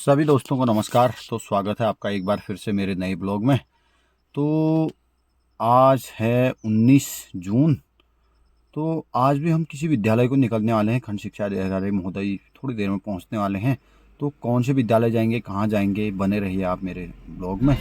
सभी दोस्तों को नमस्कार। तो स्वागत है आपका एक बार फिर से मेरे नए ब्लॉग में। तो आज है 19 जून। तो आज भी हम किसी विद्यालय को निकलने वाले हैं। खंड शिक्षा अधिकारी महोदय थोड़ी देर में पहुंचने वाले हैं। तो कौन से विद्यालय जाएंगे, कहां जाएंगे, बने रहिए आप मेरे ब्लॉग में।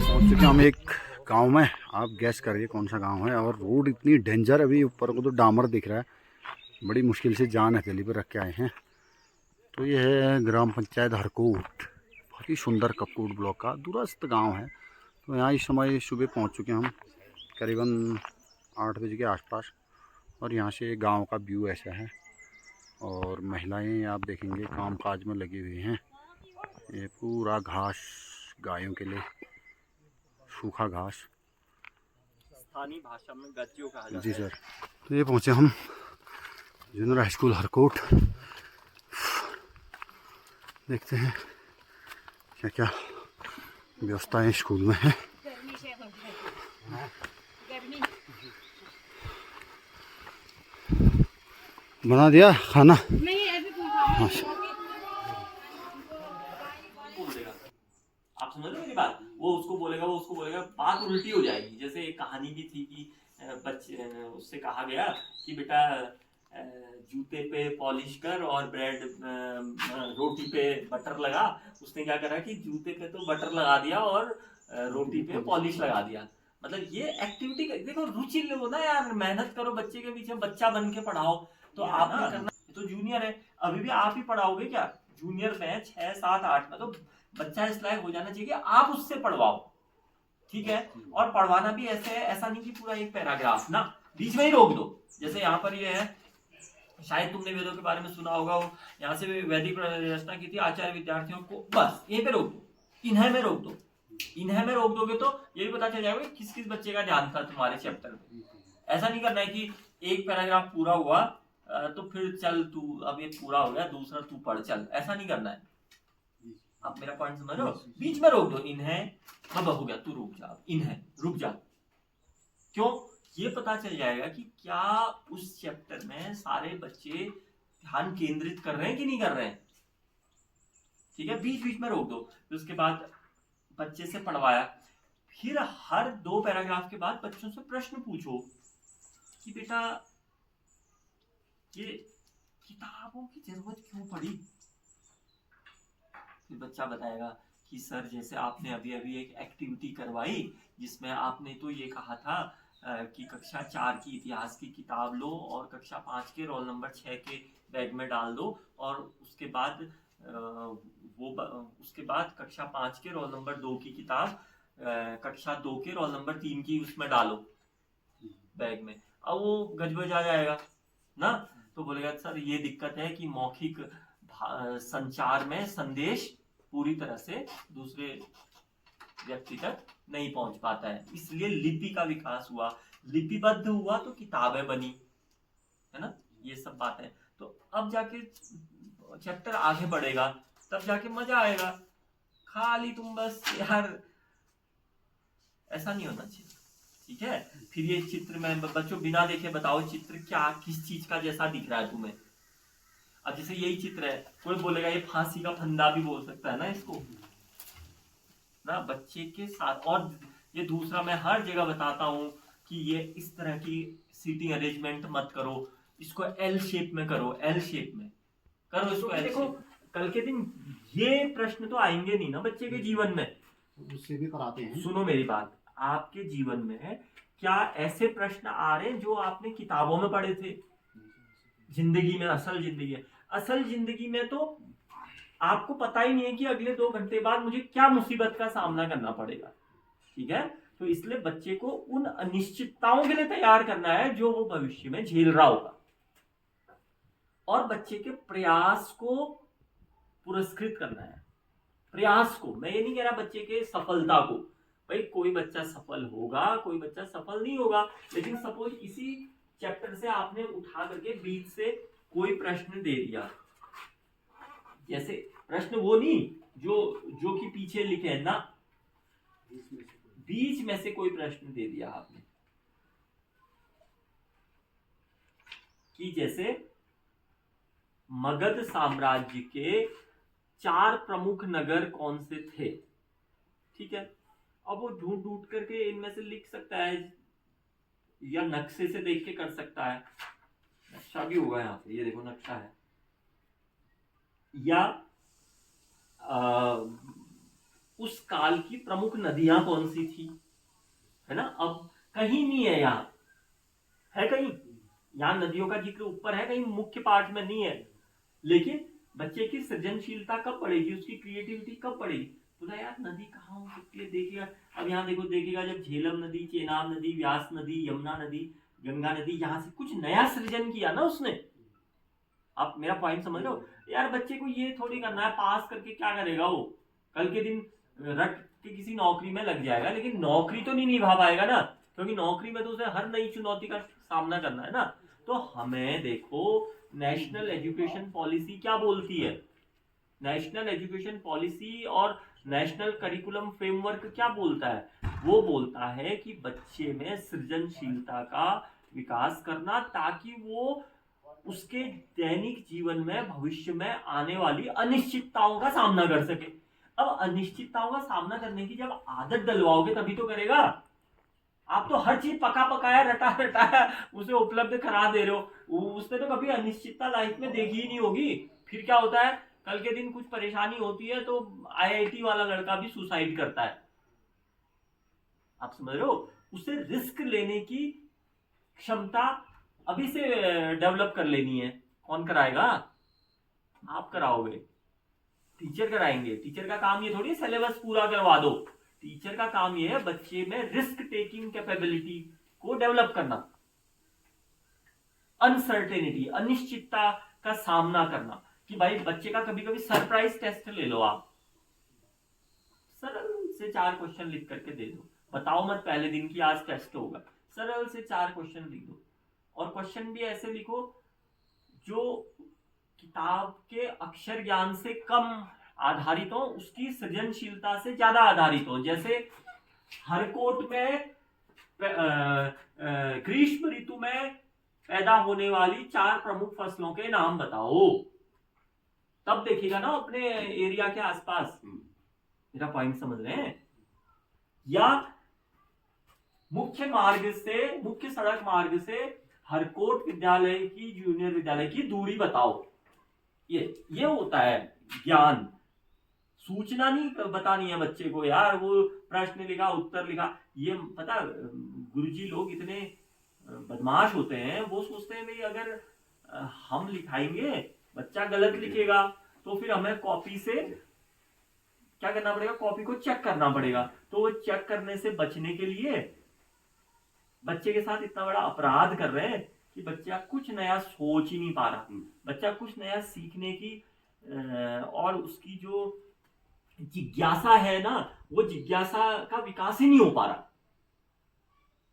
पहुंच चुके हैं हम एक गांव में। आप गैस करिए कौन सा गांव है। और रोड इतनी डेंजर, अभी ऊपर को तो डामर दिख रहा है, बड़ी मुश्किल से जान हथेली पर रख के आए हैं। तो ये है ग्राम पंचायत हरकोट, बहुत ही सुंदर कपकोट ब्लॉक का दूरस्थ गांव है। तो यहाँ इस समय सुबह पहुँच चुके हैं हम, करीबन 8 बजे के आसपास। और यहाँ से गांव का व्यू ऐसा है। और महिलाएं आप देखेंगे काम काज में लगी हुई हैं। ये पूरा घास गायों के लिए, सूखा घास, स्थानीय भाषा में गज्जियों कहा जाता है। जी सर। तो ये पहुँचे हम जूनियर हाई स्कूल हरकोट। देखते हैं क्या क्या व्यवस्थाएं स्कूल में है। बना दिया खाना? हाँ। आप समझ रहे हो मेरी बात? वो उसको बोलेगा, बात उल्टी हो जाएगी। जैसे एक कहानी भी थी कि बच्चे उससे कहा गया कि बेटा जूते पे पॉलिश कर और ब्रेड रोटी पे बटर लगा। उसने क्या करा कि जूते पे तो बटर लगा दिया और रोटी पे पॉलिश लगा दिया। मतलब ये एक्टिविटी देखो, रुचि लो ना यार, मेहनत करो, बच्चे के पीछे बच्चा बन के पढ़ाओ। तो आपने करना तो जूनियर है, अभी भी आप ही पढ़ाओगे क्या? जूनियर में 6, 7, 8 में तो बच्चा इस लायक हो जाना चाहिए कि आप उससे पढ़वाओ, ठीक है? और पढ़वाना भी ऐसे है, ऐसा नहीं कि पूरा एक पैराग्राफ ना, बीच में ही रोक दो। जैसे यहाँ पर ये है, शायद तुमने वेदों के बारे में सुना होगा, यहाँ से वैदिक रचना की थी, आचार्य विद्यार्थियों को बस यहीं पे रोक दो, इन्हें में रोक दो। इन्हें में रोक दोगे तो ये भी पता चल जाएगा किस किस बच्चे का ध्यान था तुम्हारे चैप्टर में। ऐसा नहीं करना है कि एक पैराग्राफ पूरा हुआ तो फिर चल तू, अब ये पूरा हो गया, दूसरा तू पढ़ चल, ऐसा नहीं करना है। आप मेरा पॉइंट समझ रहे हो? बीच में रोक दो, इन्हें अब हो गया, तू रुक जा, इन्हें रुक जा। क्यों? ये पता चल जाएगा कि क्या उस चैप्टर में सारे बच्चे ध्यान केंद्रित कर रहे हैं कि नहीं कर रहे हैं, ठीक है? बीच बीच में रोक दो। फिर उसके बाद बच्चे से पढ़वाया, फिर हर 2 पैराग्राफ के बाद बच्चों से प्रश्न पूछो कि बेटा ये किताबों की जरूरत क्यों पड़ी? फिर बच्चा बताएगा कि सर जैसे आपने अभी अभी एक एक्टिविटी करवाई जिसमें आपने तो ये कहा था कि कक्षा 4 की इतिहास की किताब लो और कक्षा 5 के रोल नंबर 6 के बैग में डाल दो, और उसके बाद उसके बाद कक्षा 5 के रोल नंबर 2 की किताब कक्षा 2 के रोल नंबर 3 की उसमें डालो बैग में। अब वो गजबज आ जाएगा ना, तो बोलेगा सर ये दिक्कत है कि मौखिक संचार में संदेश पूरी तरह से दूसरे व्यक्ति तक नहीं पहुंच पाता है, इसलिए लिपि का विकास हुआ, लिपिबद्ध हुआ तो किताबें बनी, है ना? ये सब बातें। तो अब जाके चैप्टर आगे बढ़ेगा, तब जाके मजा आएगा। खाली तुम बस यार, ऐसा नहीं होना चाहिए, ठीक है? फिर ये चित्र में बच्चों बिना देखे बताओ चित्र क्या, किस चीज का जैसा दिख रहा है तुम्हें। अब जैसे यही चित्र है, कोई बोलेगा ये फांसी का फंदा भी बोल सकता है ना इसको, ना बच्चे के साथ। और ये दूसरा मैं हर जगह बताता हूँ कि ये इस तरह की सीटिंग अरेंजमेंट मत करो, इसको एल शेप में करो, एल शेप में करो इसको, एल शेप। कल के दिन ये प्रश्न तो आएंगे नहीं ना बच्चे के जीवन में, उससे भी कराते हैं। सुनो मेरी बात, आपके जीवन में क्या ऐसे प्रश्न आ रहे हैं जो आपने किताबों में पढ़े थे? जिंदगी में, असल जिंदगी में तो आपको पता ही नहीं है कि अगले 2 घंटे बाद मुझे क्या मुसीबत का सामना करना पड़ेगा, ठीक है? तो इसलिए बच्चे को उन अनिश्चितताओं के लिए तैयार करना है जो वो भविष्य में झेल रहा होगा, और बच्चे के प्रयास को पुरस्कृत करना है। प्रयास को, मैं ये नहीं कह रहा बच्चे के सफलता को, भाई कोई बच्चा सफल होगा, कोई बच्चा सफल नहीं होगा, लेकिन सपोज इसी चैप्टर से आपने उठा करके बीच से कोई प्रश्न दे दिया, जैसे प्रश्न वो नहीं जो कि पीछे लिखे है ना, बीच में से कोई प्रश्न दे दिया आपने कि जैसे मगध साम्राज्य के 4 प्रमुख नगर कौन से थे, ठीक है। अब वो ढूंढ ढूंढ करके इनमें से लिख सकता है या नक्शे से देख के कर सकता है, नक्शा भी होगा यहाँ पे, ये देखो नक्शा है, या उस काल की प्रमुख नदियां कौन सी थी, है ना। अब कहीं नहीं है, यहाँ है कहीं, यहाँ नदियों का जिक्र ऊपर है, कहीं मुख्य पाठ में नहीं है, लेकिन बच्चे की सृजनशीलता कब बढ़ेगी, उसकी क्रिएटिविटी कब बढ़ेगी, बोला यार नदी कहाँ हो सकती है, देखिएगा। अब यहाँ देखो, देखिएगा जब झेलम नदी, चेनाब नदी, व्यास नदी, यमुना नदी, गंगा नदी, यहाँ से कुछ नया सृजन किया ना उसने। आप मेरा पॉइंट समझ रहे हो यार, बच्चे को ये थोड़ी करना है पास करके क्या करेगा वो, कल के दिन रट के किसी नौकरी में लग जाएगा, लेकिन नौकरी तो नहीं निभा पाएगा ना, क्योंकि नौकरी में तो उसे हर नई चुनौती का सामना करना है ना। तो हमें देखो नेशनल एजुकेशन पॉलिसी क्या बोलती है, नेशनल एजुकेशन पॉलिसी और नेशनल करिकुलम फ्रेमवर्क क्या बोलता है, वो बोलता है कि बच्चे में सृजनशीलता का विकास करना, ताकि वो उसके दैनिक जीवन में भविष्य में आने वाली अनिश्चितताओं का सामना कर सके। अब अनिश्चितताओं का सामना करने की जब आदत डलवाओगे तभी तो करेगा। आप तो हर चीज पका पकाया रटा रटाया उसे उपलब्ध करा दे रहे हो, उसने तो कभी अनिश्चितता लाइफ में देखी ही नहीं होगी। फिर क्या होता है, कल के दिन कुछ परेशानी होती है तो आईआईटी वाला लड़का भी सुसाइड करता है, आप समझ रहे हो। उसे रिस्क लेने की क्षमता अभी से डेवलप कर लेनी है। कौन कराएगा, आप कराओगे, टीचर कराएंगे। टीचर का काम ये थोड़ी सिलेबस पूरा करवा दो, टीचर का काम ये है बच्चे में रिस्क टेकिंग कैपेबिलिटी को डेवलप करना, अनसर्टेनिटी, अनिश्चितता का सामना करना। कि भाई बच्चे का कभी कभी सरप्राइज टेस्ट ले लो आप, सरल से 4 क्वेश्चन लिख करके दे दो, बताओ मत पहले दिन की आज टेस्ट होगा, सरल से 4 क्वेश्चन लिख दो, और क्वेश्चन भी ऐसे लिखो जो किताब के अक्षर ज्ञान से कम आधारित हो, उसकी सृजनशीलता से ज्यादा आधारित हो। जैसे हरकोट में ग्रीष्म ऋतु में पैदा होने वाली 4 प्रमुख फसलों के नाम बताओ, तब देखिएगा ना अपने एरिया के आसपास। मेरा पॉइंट समझ रहे हैं। या मुख्य सड़क मार्ग से हरकोट विद्यालय की जूनियर विद्यालय की दूरी बताओ। ये होता है ज्ञान, सूचना नहीं बतानी है बच्चे को यार, वो प्रश्न लिखा उत्तर लिखा। ये पता गुरुजी लोग इतने बदमाश होते हैं, वो सोचते हैं भाई अगर हम लिखाएंगे बच्चा गलत लिखेगा तो फिर हमें कॉपी से क्या करना पड़ेगा, कॉपी को चेक करना पड़ेगा। तो वो चेक करने से बचने के लिए बच्चे के साथ इतना बड़ा अपराध कर रहे हैं कि बच्चा कुछ नया सोच ही नहीं पा रहा, बच्चा कुछ नया सीखने की और उसकी जो जिज्ञासा है ना, वो जिज्ञासा का विकास ही नहीं हो पा रहा।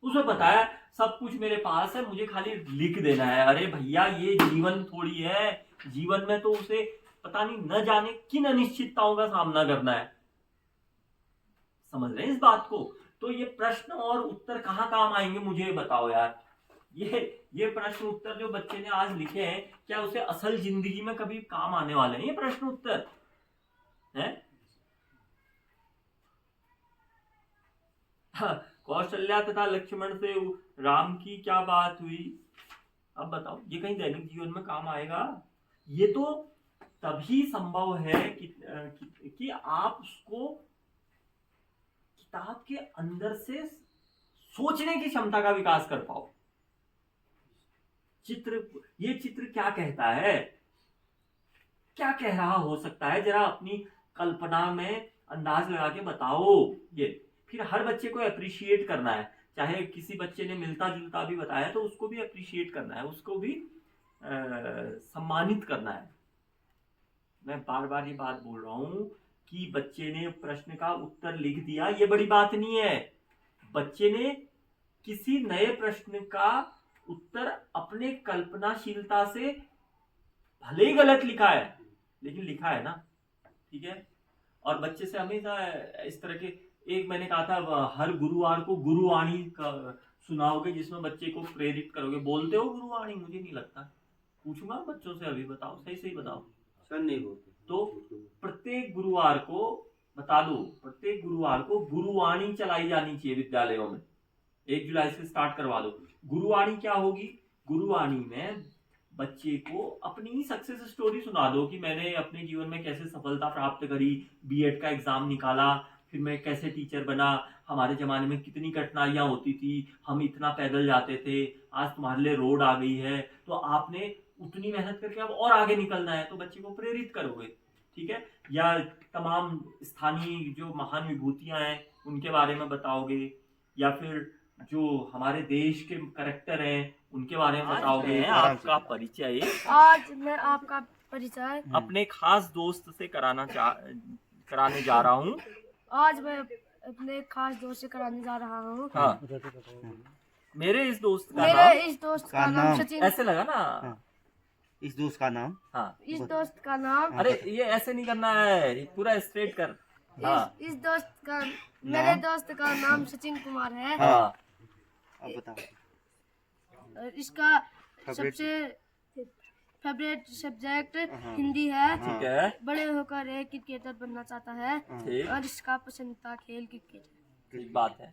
उसे बताया सब कुछ मेरे पास है, मुझे खाली लिख देना है। अरे भैया ये जीवन थोड़ी है, जीवन में तो उसे पता नहीं न जाने किन अनिश्चितताओं का सामना करना है। समझ रहे हैं इस बात को। तो ये प्रश्न और उत्तर कहाँ काम आएंगे मुझे बताओ यार। ये प्रश्न उत्तर जो बच्चे ने आज लिखे हैं, क्या उसे असल जिंदगी में कभी काम आने वाले हैं ये प्रश्न उत्तर है? कौशल्या तथा लक्ष्मण से राम की क्या बात हुई, अब बताओ ये कहीं दैनिक जीवन में काम आएगा? ये तो तभी संभव है कि आप उसको किताब के अंदर से सोचने की क्षमता का विकास कर पाओ। ये चित्र क्या कहता है, क्या कह रहा हो सकता है, जरा अपनी कल्पना में अंदाज लगा के बताओ। ये फिर हर बच्चे को अप्रिशिएट करना है, चाहे किसी बच्चे ने मिलता जुलता भी बताया तो उसको भी अप्रिशिएट करना है, उसको भी सम्मानित करना है। मैं बार बार ये बात बोल रहा हूं कि बच्चे ने प्रश्न का उत्तर लिख दिया, ये बड़ी बात नहीं है। बच्चे ने किसी नए प्रश्न का उत्तर अपने कल्पनाशीलता से भले ही गलत लिखा है लेकिन लिखा है ना, ठीक है। और बच्चे से हमेशा इस तरह के, एक मैंने कहा था हर गुरुवार को गुरुवाणी का सुनाओगे जिसमें बच्चे को प्रेरित करोगे। बोलते हो गुरुवाणी? मुझे नहीं लगता। पूछूंगा बच्चों से अभी, बताओ सही सही बताओ। सर नहीं बोलते। तो प्रत्येक गुरुवार को बता दो, प्रत्येक गुरुवार को गुरुवाणी चलाई जानी चाहिए विद्यालयों में। 1 जुलाई से स्टार्ट करवा दो। गुरुवाणी क्या होगी? गुरुवाणी में बच्चे को अपनी सक्सेस स्टोरी सुना दो कि मैंने अपने जीवन में कैसे सफलता प्राप्त करी, बीएड का एग्जाम निकाला, फिर मैं कैसे टीचर बना, हमारे जमाने में कितनी कठिनाइयां होती थी, हम इतना पैदल जाते थे, आज तुम्हारे लिए रोड आ गई है, तो आपने उतनी मेहनत करके अब और आगे निकलना है, तो बच्चे को प्रेरित करोगे, ठीक है। या तमाम स्थानीय जो महान विभूतियां हैं उनके बारे में बताओगे, या फिर जो हमारे देश के करेक्टर हैं उनके बारे में बताओगे। आपका परिचय आज मैं आपका परिचय अपने खास दोस्त से कराने जा रहा हूँ। आज मैं अपने खास दोस्त से कराने जा रहा हूँ। हाँ, मेरे इस दोस्त का मेरे नाम, इस दोस्त का नाम सचिन। ऐसे लगा ना। हाँ। इस दोस्त का नाम, हाँ, इस दोस्त का नाम, अरे ये ऐसे नहीं करना है, ये पूरा स्ट्रेट कर। हाँ इस दोस्त का, मेरे दोस्त का नाम सचिन कुमार है। हाँ, अब बताओ। और इसका सबसे फेवरेट सब्जेक्ट हिंदी है। ठीक है, बड़े होकर एक क्रिकेटर बनना चाहता है ठीक, और इसका पसंदीदा खेल क्रिकेट है। ठीक बात है।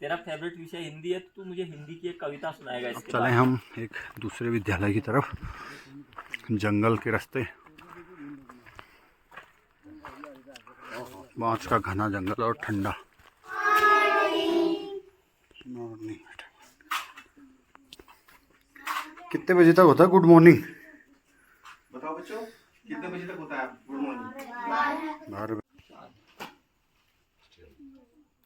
तेरा फेवरेट विषय हिंदी है तो तू मुझे हिंदी की एक कविता सुनाएगा इसके चले बाद। हम एक दूसरे विद्यालय की तरफ, जंगल के रास्ते, बांस का घना जंगल और ठंडा। कितने बजे तक होता है गुड मॉर्निंग? बताओ बच्चों, कितने बजे तक होता है गुड मॉर्निंग? 12 बजे।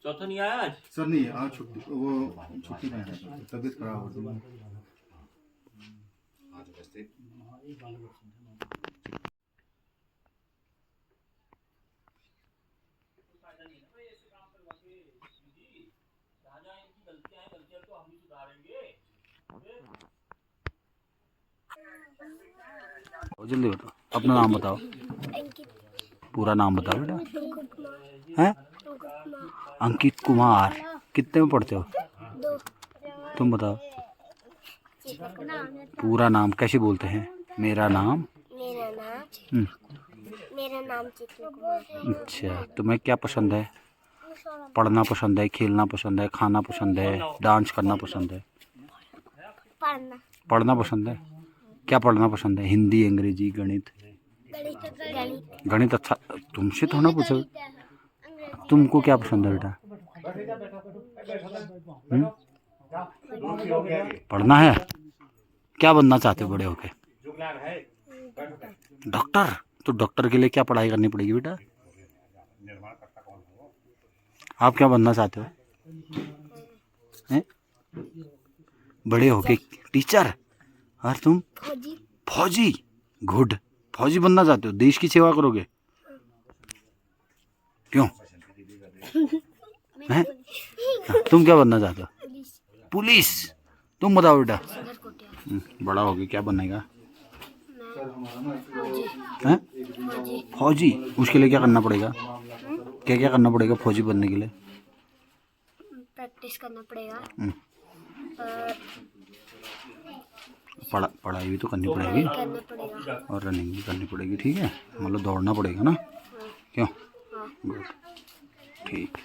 चौथा नहीं आया आज? सर नहीं आज छुट्टी, वो छुट्टी में है, तबीयत खराब हो रही है। जल्दी बताओ, अपना नाम बताओ, पूरा नाम बताओ बेटा। हैं? अंकित कुमार। कितने में पढ़ते हो? तुम बताओ पूरा नाम कैसे बोलते हैं? मेरा नाम चित्र कुमार। अच्छा, तुम्हें क्या पसंद है? पढ़ना पसंद है, खेलना पसंद है, खाना पसंद है, डांस करना पसंद है? पढ़ना। पढ़ना पसंद है। क्या पढ़ना पसंद है? हिंदी, अंग्रेजी, गणित? गणित अच्छा, तुमसे थोड़ा पूछो, तुमको क्या पसंद है बेटा? पढ़ना है। क्या बनना चाहते हो बड़े होके? डॉक्टर। तो डॉक्टर के लिए क्या पढ़ाई करनी पड़ेगी बेटा? आप क्या बनना चाहते हो? हैं? बड़े होके टीचर। और तुम? फौजी। फौजी। गुड। फौजी बनना चाहते हो? देश की सेवा करोगे? क्यों? हैं? तुम क्या बनना चाहते हो? पुलिस। तुम बताओ बेटा, बड़ा होके क्या बनेगा? हैं? फौजी। उसके लिए क्या करना पड़ेगा? क्या क्या करना पड़ेगा फौजी बनने के लिए? प्रैक्टिस करना पड़ेगा। पढ़ाई भी तो करनी पड़ेगी करना पड़ेगा और रनिंग भी करनी पड़ेगी, ठीक है। मतलब दौड़ना पड़ेगा ना? क्यों? गुड, ठीक।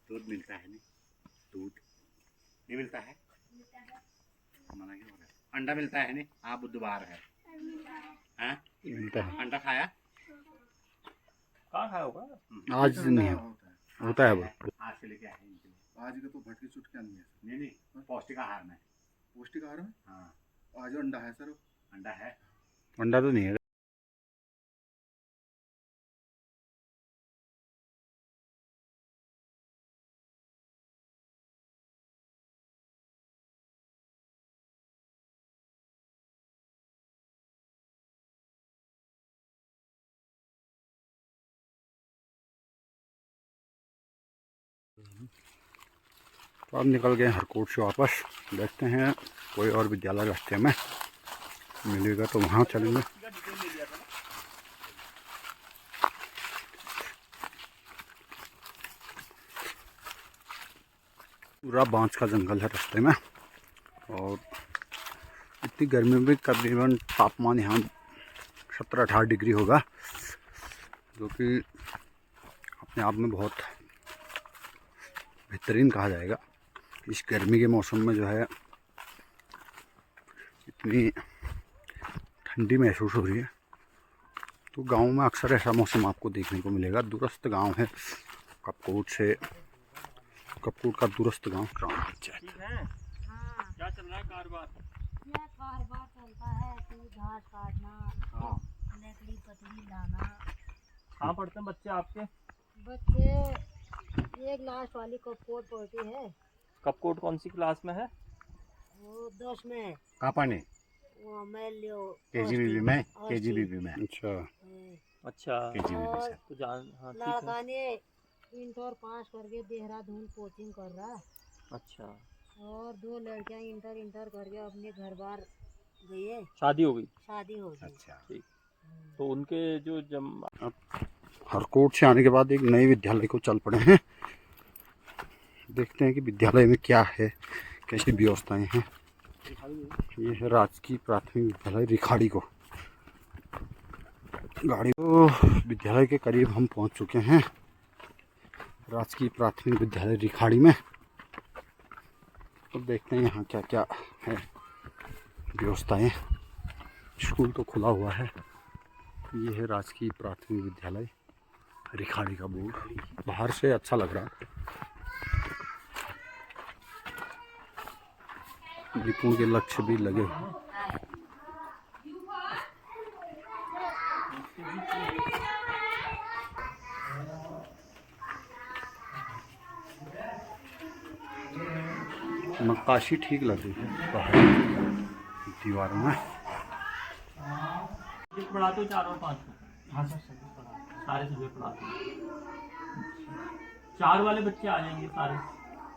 दूध मिलता है नहीं? दूध नहीं मिलता है? मना क्यों हो रहा है? अंडा मिलता है नहीं? हाँ बुधवार है। हैं? मिलता है। अंडा खाया? कहाँ खाया होगा? आज नहीं है, होता है वो। आज से लेके आए हैं इनके लिए। आज का तो भटकी चुट क्या नहीं है? नहीं नहीं, पौष्टिक आहार में। पौष्टिक आहार में हाँ, आज अंडा है सर। अंडा है। अंडा तो नहीं है। तो अब निकल गए हरकोट से वापस। देखते हैं कोई और विद्यालय रास्ते में मिलेगा तो वहाँ चलेंगे। पूरा बांस का जंगल है रास्ते में और इतनी गर्मी में भी तकरीबन तापमान यहाँ 17-18 डिग्री होगा, जो कि अपने आप में बहुत बेहतरीन कहा जाएगा। इस गर्मी के मौसम में जो है इतनी ठंडी महसूस हो रही है। तो गांव में अक्सर ऐसा मौसम आपको देखने को मिलेगा। दूरस्थ गांव है कपकोट का दूरस्थ गांव ग्राम पंचायत। क्या चल रहा है कारोबार? यह कारोबार चलता है कि घास काटना, लकड़ी पतली लाना। कहाँ पढ़ते हैं बच्चे आपके? बच्चे एक लास्ट वाली कपकोट पढ़ती है, कपकोट कौन सी क्लास में है? वो 10 में है। कहाँ पढ़ने? वो मैं लियो केजीबीबी में। केजीबीबी में। अच्छा, अच्छा, केजीबीबी से। तो जान, हाँ ठीक लड़का है। ने इंटर पास करके देहरादून कोचिंग कर रहा है अच्छा, और 2 लड़कियां इंटर करके अपने घर बार गई है, शादी हो गई? शादी हो गई। अच्छा। ठीक। तो उनके जो हरकोट से आने के बाद एक नए विद्यालय को चल पड़े हैं। देखते हैं कि विद्यालय में क्या है, कैसी व्यवस्थाएं हैं। ये है राजकीय प्राथमिक विद्यालय रिखाड़ी को। गाड़ी तो विद्यालय के करीब हम पहुंच चुके हैं, राजकीय प्राथमिक विद्यालय रिखाड़ी में। तो देखते हैं यहाँ क्या क्या है व्यवस्थाएं। स्कूल तो खुला हुआ है। ये है राजकीय प्राथमिक विद्यालय रिखाड़ी का बोर्ड। बाहर से अच्छा लग रहा है। निपुण के लक्ष्य भी लगे। नक्काशी ठीक लग रही है बाहर दीवारों में। पढ़ाते हो 4 और 5 को? हाँ सर, सारे सब्जेक्ट पढ़ाते हो। 4 वाले बच्चे आ जाएंगे सारे।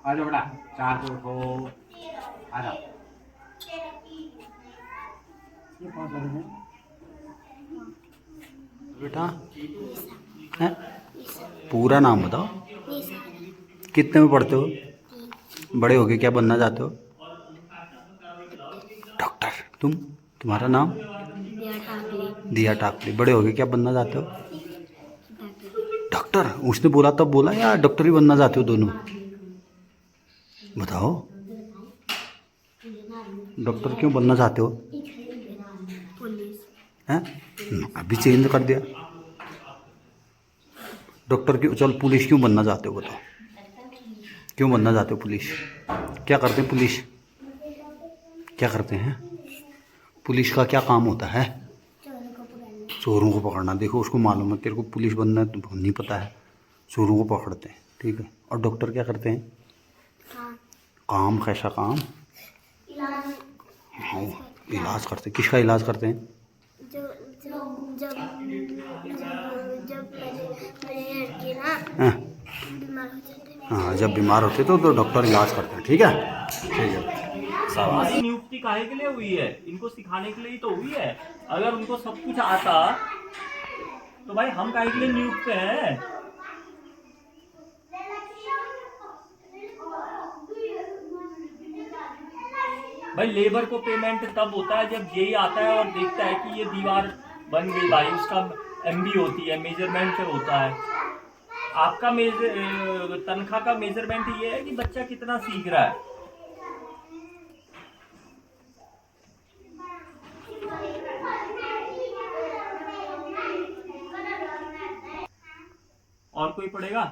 आ जाओ बेटा, 4 को उठो, आ जाओ। बेटा है? पूरा नाम बताओ। कितने में पढ़ते हो? बड़े होके क्या बनना चाहते हो? डॉक्टर। तुम्हारा नाम? दिया टाकले। बड़े होके क्या बनना चाहते हो? डॉक्टर। उसने बोला तब बोला या डॉक्टर ही बनना चाहते हो दोनों? बताओ, डॉक्टर क्यों बनना चाहते हो? हैं? अभी चेंज कर दिया। डॉक्टर क्यों? चल, पुलिस क्यों बनना चाहते हो बताओ? क्यों बनना चाहते हो पुलिस? क्या करते हैं पुलिस? क्या करते हैं? पुलिस का क्या काम होता है? चोरों को पकड़ना। देखो, उसको मालूम है, तेरे को पुलिस बनना है तो नहीं पता है। चोरों को पकड़ते हैं, ठीक है। और डॉक्टर क्या करते हैं? काम कैसा काम? हाँ, इलाज करते हैं। किसका इलाज करते हैं? हाँ, जब बीमार होते तो डॉक्टर इलाज करते हैं, ठीक है। ठीक है, शाबाश। नियुक्ति काहे के लिए हुई है? इनको सिखाने के लिए ही तो हुई है। अगर उनको सब कुछ आता तो भाई हम काहे के लिए नियुक्त हैं? भाई लेबर को पेमेंट तब होता है जब जेई आता है और देखता है कि ये दीवार बन गई। भाई उसका एमबी होती है, मेजरमेंट होता है। आपका तनख्वाह का मेजरमेंट ये है कि बच्चा कितना सीख रहा है। और कोई पढ़ेगा?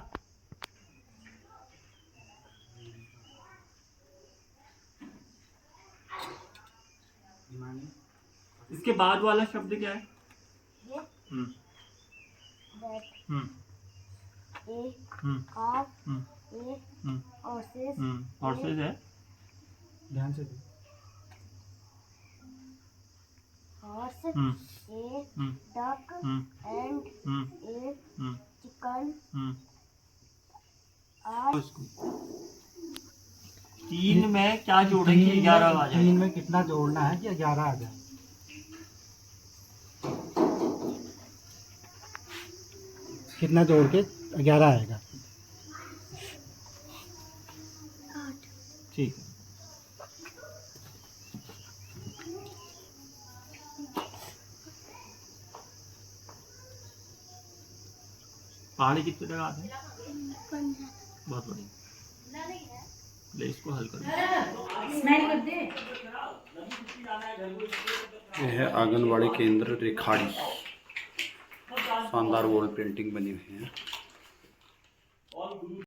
इसके बाद वाला शब्द क्या है? हॉर्सेस है। ध्यान से Horse, a duck, and a chicken. क्या जोड़े कि 11 आ जाए। 3 में कितना जोड़ना है कि 11 आ जाए? कितना जोड़ के 11 आएगा? ठीक है। पहाड़ी कितने तक आते हैं? बहुत बढ़िया। ले इसको हल कर। यह है आंगनबाड़ी केंद्र रेखाड़ी। शानदार वॉल पेंटिंग बनी हुई है।